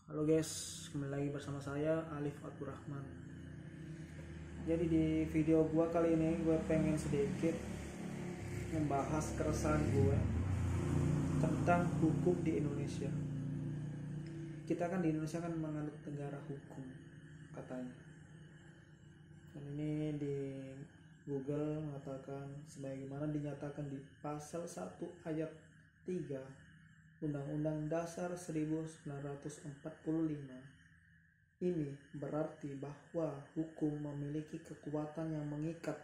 Halo guys, kembali lagi bersama saya Alif Abdurrahman. Jadi di video gua kali ini gue pengen sedikit membahas keresahan gue tentang hukum di Indonesia. Kita kan di Indonesia kan menganut negara hukum katanya. Dan ini di Google mengatakan sebagaimana dinyatakan di pasal 1 ayat 3 Undang-Undang Dasar 1945. Ini berarti bahwa hukum memiliki kekuatan yang mengikat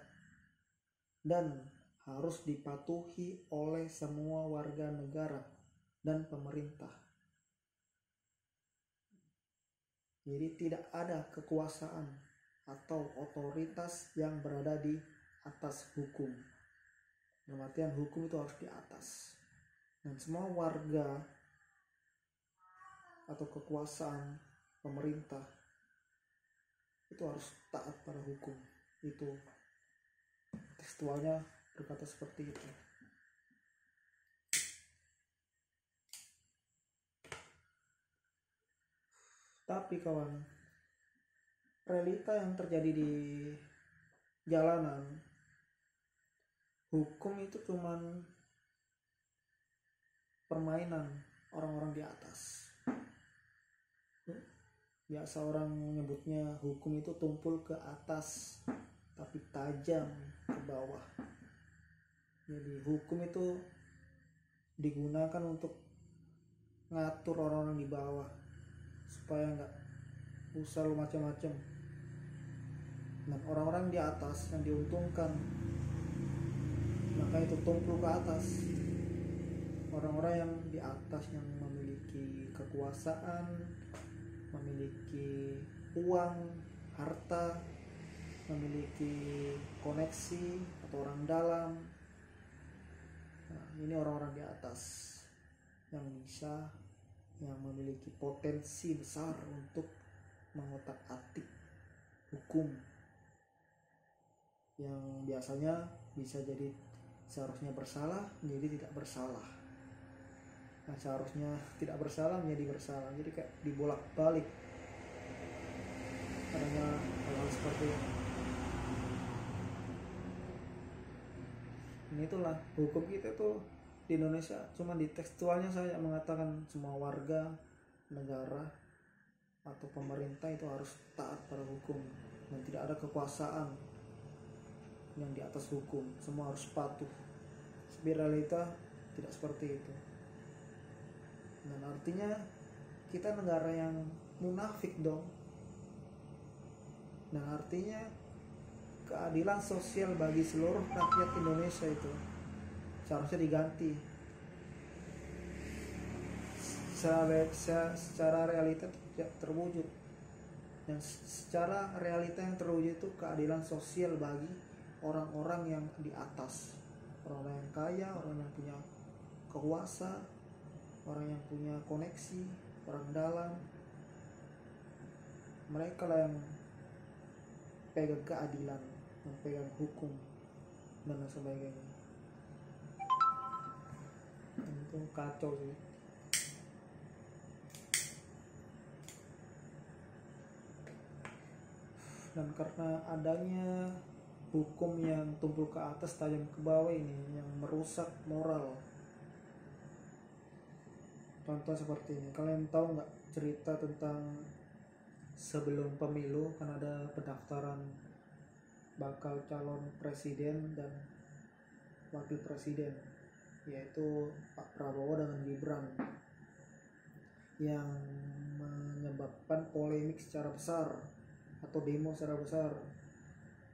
dan harus dipatuhi oleh semua warga negara dan pemerintah. Jadi tidak ada kekuasaan atau otoritas yang berada di atas hukum. Dalam artian hukum itu harus di atas. Dan semua warga atau kekuasaan pemerintah itu harus taat pada hukum. Itu tekstualnya berkata seperti itu. Tapi kawan, realita yang terjadi di jalanan, hukum itu cuman permainan orang-orang di atas. Biasa orang menyebutnya hukum itu tumpul ke atas tapi tajam ke bawah. Jadi hukum itu digunakan untuk ngatur orang-orang di bawah supaya nggak usah lu macam-macam. Dan orang-orang di atas yang diuntungkan, maka itu tumpul ke atas. Orang-orang yang di atas yang memiliki kekuasaan, memiliki uang, harta, memiliki koneksi atau orang dalam. Nah, ini orang-orang di atas yang bisa, yang memiliki potensi besar untuk mengotak-atik hukum yang biasanya bisa jadi seharusnya bersalah menjadi tidak bersalah. Nah, seharusnya tidak bersalah menjadi bersalah. Jadi kayak dibolak-balik adanya hal seperti ini. Ini itulah hukum kita tuh di Indonesia. Cuma di tekstualnya saya mengatakan semua warga negara atau pemerintah itu harus taat pada hukum dan tidak ada kekuasaan yang di atas hukum. Semua harus patuh. Tapi realita tidak seperti itu. Dan artinya kita negara yang munafik dong. Dan artinya keadilan sosial bagi seluruh rakyat Indonesia itu seharusnya diganti. Secara realita tidak terwujud. Dan secara realita yang terwujud itu keadilan sosial bagi orang-orang yang di atas. Orang-orang yang kaya, orang yang punya kekuasaan, orang yang punya koneksi, orang dalam. Mereka lah yang pegang keadilan, yang pegang hukum dan sebagainya. Itu kacau sih. Dan karena adanya hukum yang tumpul ke atas tajam ke bawah ini yang merusak moral. Contoh seperti ini, kalian tahu nggak cerita tentang sebelum pemilu kan ada pendaftaran bakal calon presiden dan wakil presiden, yaitu Pak Prabowo dengan Gibran, yang menyebabkan polemik secara besar atau demo secara besar.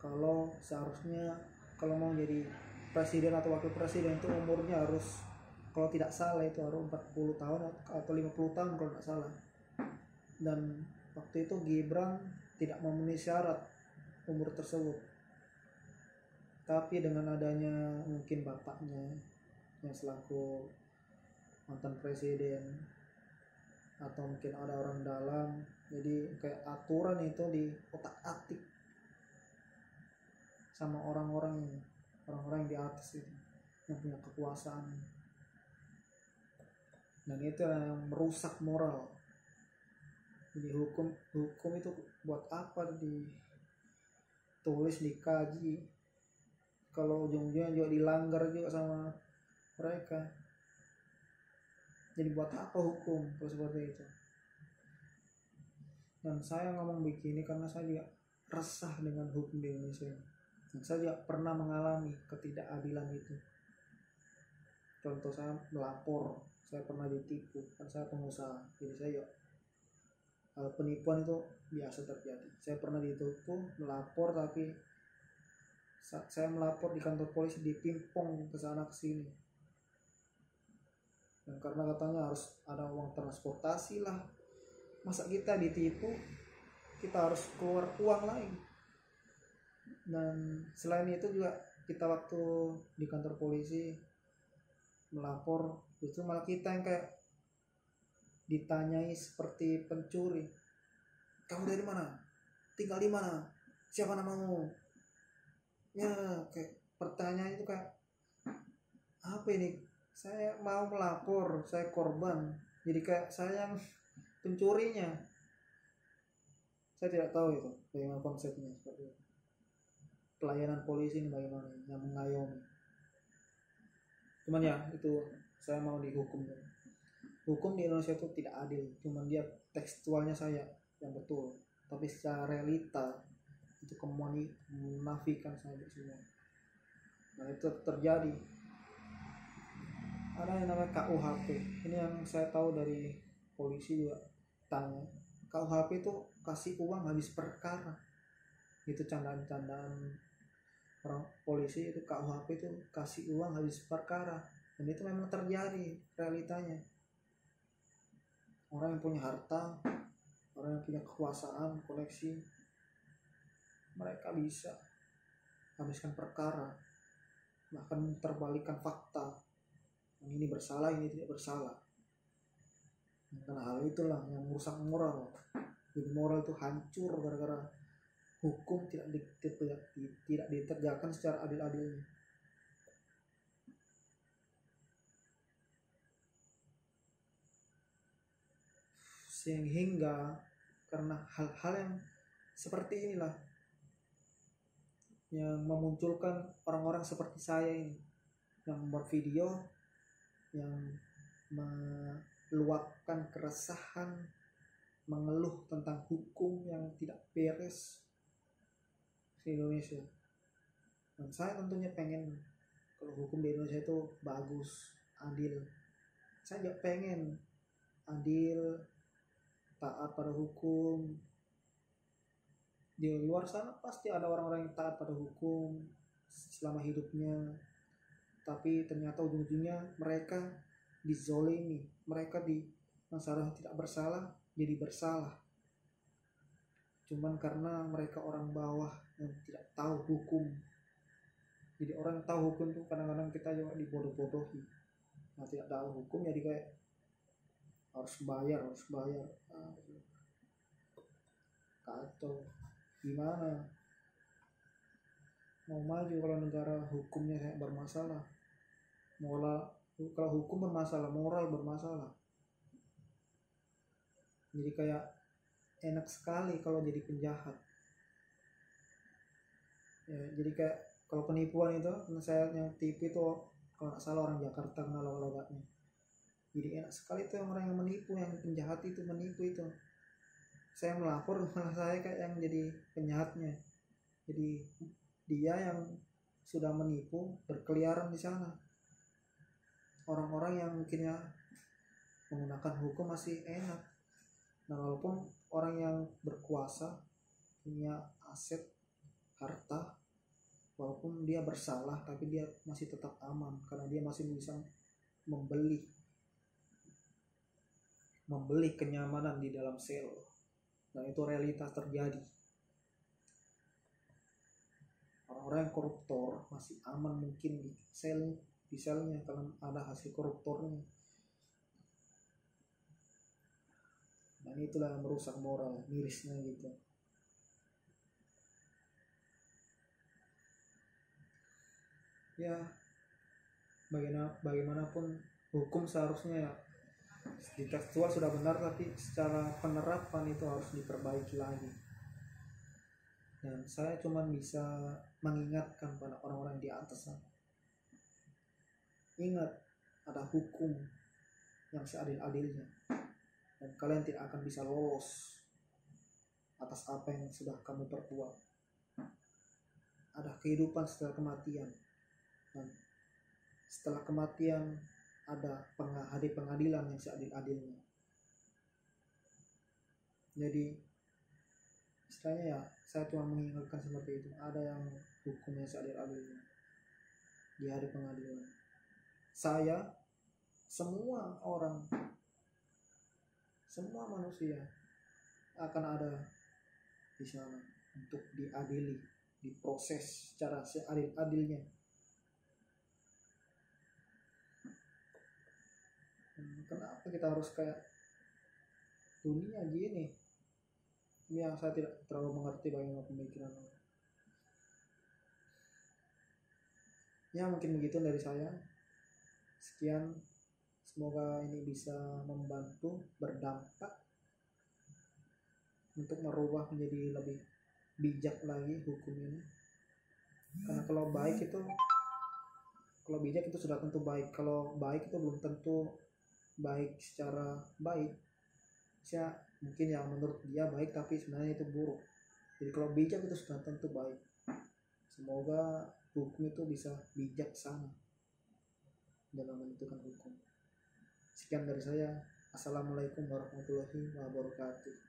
Kalau seharusnya kalau mau jadi presiden atau wakil presiden itu umurnya harus, kalau tidak salah itu harus 40 tahun atau 50 tahun kalau tidak salah. Dan waktu itu Gibran tidak memenuhi syarat umur tersebut. Tapi dengan adanya mungkin bapaknya yang selaku mantan presiden atau mungkin ada orang dalam, jadi kayak aturan itu di otak-atik sama orang-orang yang di atas itu yang punya kekuasaan. Dan itu yang merusak moral. Jadi hukum itu buat apa ditulis, dikaji, kalau ujung-ujungnya juga dilanggar juga sama mereka. Jadi buat apa hukum kalau seperti itu? Dan saya ngomong begini karena saya juga resah dengan hukum di Indonesia. Dan saya juga pernah mengalami ketidakadilan itu. Contoh, saya melapor, saya pernah ditipu, kan saya pengusaha, jadi saya juga penipuan itu biasa terjadi. Saya pernah ditipu, melapor, tapi saat saya melapor di kantor polisi dipimpong ke sana ke sini. Dan karena katanya harus ada uang transportasi lah, masa kita ditipu kita harus keluar uang lagi. Dan selain itu juga kita waktu di kantor polisi melapor, itu malah kita yang kayak ditanyai seperti pencuri. Kamu dari mana? Tinggal di mana? Siapa namamu? Ya, kayak pertanyaan itu kayak apa ini? Saya mau melapor, saya korban. Jadi kayak saya yang pencurinya. Saya tidak tahu itu bagaimana konsepnya seperti itu. Pelayanan polisi ini bagaimana yang mengayomi. Cuman ya itu saya mau dihukum. Hukum di Indonesia itu tidak adil. Cuman dia tekstualnya saya yang betul, tapi secara realita itu menafikan saya semua. Nah itu terjadi. Ada yang namanya KUHP. Ini yang saya tahu dari polisi juga tanya. KUHP itu kasih uang habis perkara. Itu candaan-candaan orang polisi itu. KUHP itu kasih uang habis perkara. Dan itu memang terjadi realitanya. Orang yang punya harta, orang yang punya kekuasaan, koneksi, mereka bisa habiskan perkara, bahkan terbalikan fakta. Yang ini bersalah, ini tidak bersalah. Karena hal itulah yang merusak moral. Jadi moral itu hancur gara-gara hukum tidak ditegakkan secara adil-adilnya. Sehingga karena hal-hal yang seperti inilah yang memunculkan orang-orang seperti saya ini, yang membuat video, yang meluapkan keresahan, mengeluh tentang hukum yang tidak beres di Indonesia. Dan saya tentunya pengen kalau hukum di Indonesia itu bagus, adil. Saya juga pengen adil, taat pada hukum. Di luar sana pasti ada orang-orang yang taat pada hukum selama hidupnya, tapi ternyata ujung-ujungnya mereka dizolimi, mereka yang seharusnya tidak bersalah jadi bersalah, cuman karena mereka orang bawah yang tidak tahu hukum. Jadi orang tahu hukum tuh kadang-kadang kita juga dibodoh-bodohi. Nah tidak tahu hukum jadi kayak harus bayar kacau. Gimana mau maju kalau negara hukumnya kayak bermasalah? Kalau hukum bermasalah, moral bermasalah. Jadi kayak enak sekali kalau jadi penjahat. Ya, jadi kayak kalau penipuan itu, saya yang tipu itu kalau nggak salah orang Jakarta kenal logatnya. Jadi enak sekali tuh orang yang menipu, yang penjahat itu menipu itu. Saya melapor malah saya kayak yang jadi penjahatnya. Jadi dia yang sudah menipu berkeliaran di sana. Orang-orang yang mungkin ya menggunakan hukum masih enak. Nah walaupun orang yang berkuasa punya aset, harta, walaupun dia bersalah tapi dia masih tetap aman karena dia masih bisa membeli kenyamanan di dalam sel. Nah itu realitas terjadi. Orang-orang yang koruptor masih aman mungkin di selnya karena ada hasil koruptornya. Dan itulah yang merusak moral, mirisnya gitu. Ya bagaimanapun hukum seharusnya ya Di tekstual sudah benar, tapi secara penerapan itu harus diperbaiki lagi. Dan saya cuma bisa mengingatkan pada orang-orang di atas sana. Ingat, ada hukum yang seadil-adilnya, dan kalian tidak akan bisa lolos atas apa yang sudah kamu perbuat. Ada kehidupan setelah kematian, dan setelah kematian ada pengadilan yang seadil-adilnya. Jadi istilahnya ya, saya cuma mengingatkan seperti itu. Ada yang hukumnya seadil-adilnya di hari pengadilan. Saya, semua orang, semua manusia akan ada di sana untuk diadili, diproses secara seadil-adilnya. Kenapa kita harus kayak dunia gini? Ini yang saya tidak terlalu mengerti bagaimana pemikiran orang. Ya mungkin begitu dari saya. Sekian, semoga ini bisa membantu, berdampak untuk merubah menjadi lebih bijak lagi hukum ini. Karena kalau bijak itu sudah tentu baik. Kalau baik itu belum tentu baik secara baik. Saya mungkin yang menurut dia baik tapi sebenarnya itu buruk. Jadi kalau bijak itu sudah tentu baik. Semoga hukum itu bisa bijaksana dalam menentukan hukum. Sekian dari saya. Assalamualaikum warahmatullahi wabarakatuh.